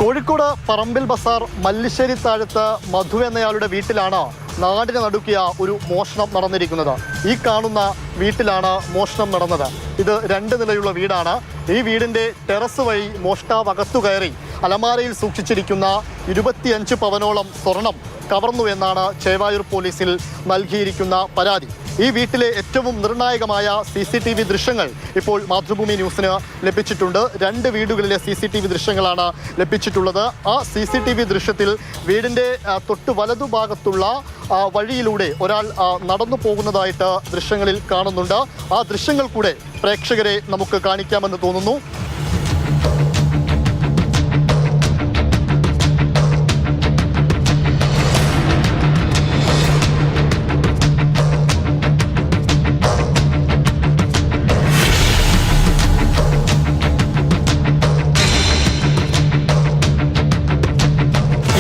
കോഴിക്കോട് പറമ്പിൽ ബസാർ മല്ലിശ്ശേരി താഴത്ത് മധു എന്നയാളുടെ വീട്ടിലാണ് നാടിനെ നടുക്കിയ ഒരു മോഷണം നടന്നിരിക്കുന്നത്. ഈ കാണുന്ന വീട്ടിലാണ് മോഷണം നടന്നത്. ഇത് 2 നിലയുള്ള വീടാണ്. ഈ വീടിൻ്റെ ടെറസ് വഴി മോഷ്ടാവ് അകത്തു കയറി അലമാരയിൽ സൂക്ഷിച്ചിരിക്കുന്ന 25 പവനോളം സ്വർണം കവർന്നു എന്നാണ് ചേവായൂർ പോലീസിൽ നൽകിയിരിക്കുന്ന പരാതി. ഈ വീട്ടിലെ ഏറ്റവും നിർണായകമായ CCTV ദൃശ്യങ്ങൾ ഇപ്പോൾ മാതൃഭൂമി ന്യൂസിന് ലഭിച്ചിട്ടുണ്ട്. 2 വീടുകളിലെ CCTV ദൃശ്യങ്ങളാണ് ലഭിച്ചിട്ടുള്ളത്. ആ CCTV ദൃശ്യത്തിൽ വീടിൻ്റെ തൊട്ട് വലതുഭാഗത്തുള്ള വഴിയിലൂടെ ഒരാൾ നടന്നു പോകുന്നതായിട്ട് ദൃശ്യങ്ങളിൽ കാണുന്നുണ്ട്. ആ ദൃശ്യങ്ങൾ കൂടെ പ്രേക്ഷകരെ നമുക്ക് കാണിക്കാമെന്ന് തോന്നുന്നു.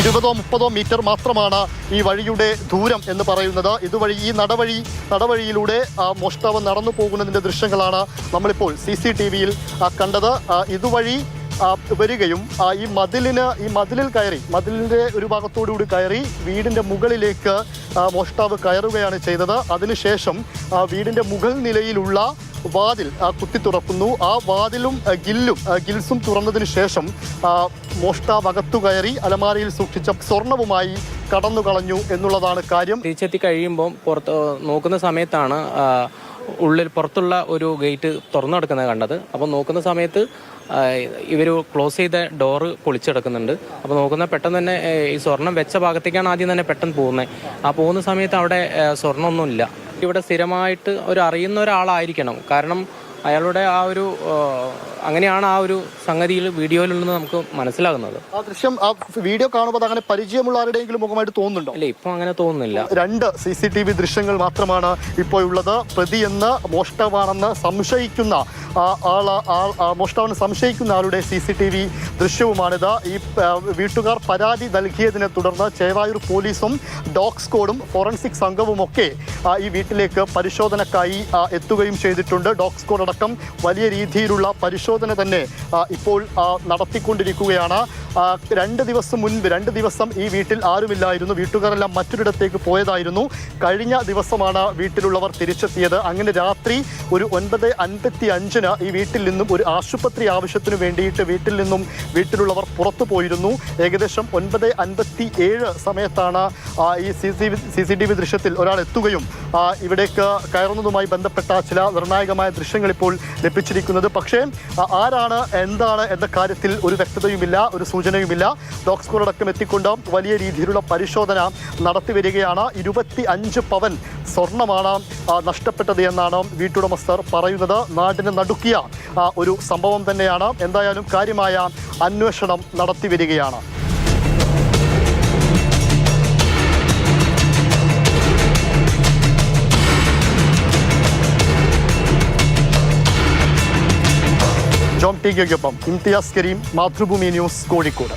ഇരുപതോ 30 മീറ്റർ മാത്രമാണ് ഈ വഴിയുടെ ദൂരം എന്ന് പറയുന്നത്. ഇതുവഴി ഈ നടവഴിയിലൂടെ മോഷ്ടാവ് നടന്നു പോകുന്നതിൻ്റെ ദൃശ്യങ്ങളാണ് നമ്മളിപ്പോൾ CCTVയിൽ കണ്ടത്. ഇതുവഴി വരികയും ഈ മതിലിൽ കയറി മതിലിൻ്റെ ഒരു ഭാഗത്തോടുകൂടി കയറി വീടിൻ്റെ മുകളിലേക്ക് മോഷ്ടാവ് കയറുകയാണ് ചെയ്തത്. അതിനുശേഷം വീടിൻ്റെ മുകൾ നിലയിലുള്ള വാതിൽ കുത്തി തുറക്കുന്നു. ആ വാതിലും ഗിൽസും തുറന്നതിന് ശേഷം മോഷ്ടാവ് അകത്തു കയറി അലമാരയിൽ സൂക്ഷിച്ച സ്വർണവുമായി കടന്നു കളഞ്ഞു എന്നുള്ളതാണ് കാര്യം. തിരിച്ചെത്തി കഴിയുമ്പോൾ പുറത്ത് നോക്കുന്ന സമയത്താണ് പുറത്തുള്ള ഒരു ഗേറ്റ് തുറന്നു കിടക്കുന്നത് കണ്ടത്. അപ്പോൾ നോക്കുന്ന സമയത്ത് ഇവർ ക്ലോസ് ചെയ്ത ഡോറ് പൊളിച്ചെടുക്കുന്നുണ്ട്. അപ്പോൾ നോക്കുന്ന പെട്ടെന്ന് തന്നെ ഈ സ്വർണം വെച്ച ഭാഗത്തേക്കാണ് ആദ്യം തന്നെ പെട്ടെന്ന് പോകുന്നത്. ആ പോകുന്ന സമയത്ത് അവിടെ സ്വർണ്ണമൊന്നുമില്ല. ഇവിടെ സ്ഥിരമായിട്ട് അറിയുന്ന ഒരാളായിരിക്കണം. കാരണം അയാളുടെ അങ്ങനെയാണ് ആ ഒരു സംഗതിയിൽ വീഡിയോയിലുണ്ടെന്ന് നമുക്ക് മനസ്സിലാകുന്നത്. ആ ദൃശ്യം വീഡിയോ കാണുമ്പോൾ അങ്ങനെ പരിചയമുള്ള ആരുടെയെങ്കിലും മുഖമായിട്ട് തോന്നുന്നുണ്ടോ? അല്ല, ഇപ്പൊ അങ്ങനെ തോന്നുന്നില്ല. 2 CCTV ദൃശ്യങ്ങൾ മാത്രമാണ് ഇപ്പോൾ ഉള്ളത്. പ്രതിയെന്ന് മോഷ്ടാവാണെന്ന് സംശയിക്കുന്ന മോഷ്ടാവിനെ സംശയിക്കുന്ന ആളുടെ CCTV ദൃശ്യവുമാണിത്. ഈ വീട്ടുകാർ പരാതി നൽകിയതിനെ തുടർന്ന് ചേവായൂർ പോലീസും ഡോഗ് സ്ക്വാഡും ഫോറൻസിക് സംഘവുമൊക്കെ ഈ വീട്ടിലേക്ക് പരിശോധനക്കായി എത്തുകയും ചെയ്തിട്ടുണ്ട്. ഡോഗ് സ്ക്വാഡ് അടക്കം വലിയ രീതിയിലുള്ള പരിശോധന തന്നെ ഇപ്പോൾ നടത്തിക്കൊണ്ടിരിക്കുകയാണ്. 2 ദിവസം ഈ വീട്ടിൽ ആരുമില്ലായിരുന്നു. വീട്ടുകാരെല്ലാം മറ്റൊരിടത്തേക്ക് പോയതായിരുന്നു. കഴിഞ്ഞ ദിവസമാണ് വീട്ടിലുള്ളവർ തിരിച്ചെത്തിയത്. അങ്ങനെ രാത്രി ഒരു 9:55 ഈ വീട്ടിൽ നിന്നും ഒരു ആശുപത്രി ആവശ്യത്തിന് വേണ്ടിയിട്ട് വീട്ടിലുള്ളവർ പുറത്തു പോയിരുന്നു. ഏകദേശം 9:57 സമയത്താണ് ഈ CCTV ദൃശ്യത്തിൽ ഒരാൾ എത്തുകയും ഇവിടേക്ക് കയറുന്നതുമായി ബന്ധപ്പെട്ട ചില നിർണായകമായ ദൃശ്യങ്ങൾ ഇപ്പോൾ ലഭിച്ചിരിക്കുന്നത്. പക്ഷേ ആരാണ് എന്താണ് എന്ന കാര്യത്തിൽ ഒരു വ്യക്തതയുമില്ല, ഒരു സൂചനയുമില്ല. ഡോഗ് സ്ക്വാഡ് അടക്കം എത്തിക്കൊണ്ട് വലിയ രീതിയിലുള്ള പരിശോധന നടത്തി വരികയാണ്. 25 പവൻ സ്വർണമാണ് നഷ്ടപ്പെട്ടത് എന്നാണ് വീട്ടുടമസ്ഥർ പറയുന്നത്. നാടിനെ നടുക്കിയ ഒരു സംഭവം തന്നെയാണ്. എന്തായാലും കാര്യമായ അന്വേഷണം നടത്തി വരികയാണ്. ജോം ടി കെക്കൊപ്പം ഇംതിയാസ് കരീം, മാതൃഭൂമി ന്യൂസ്, കോഴിക്കോട്.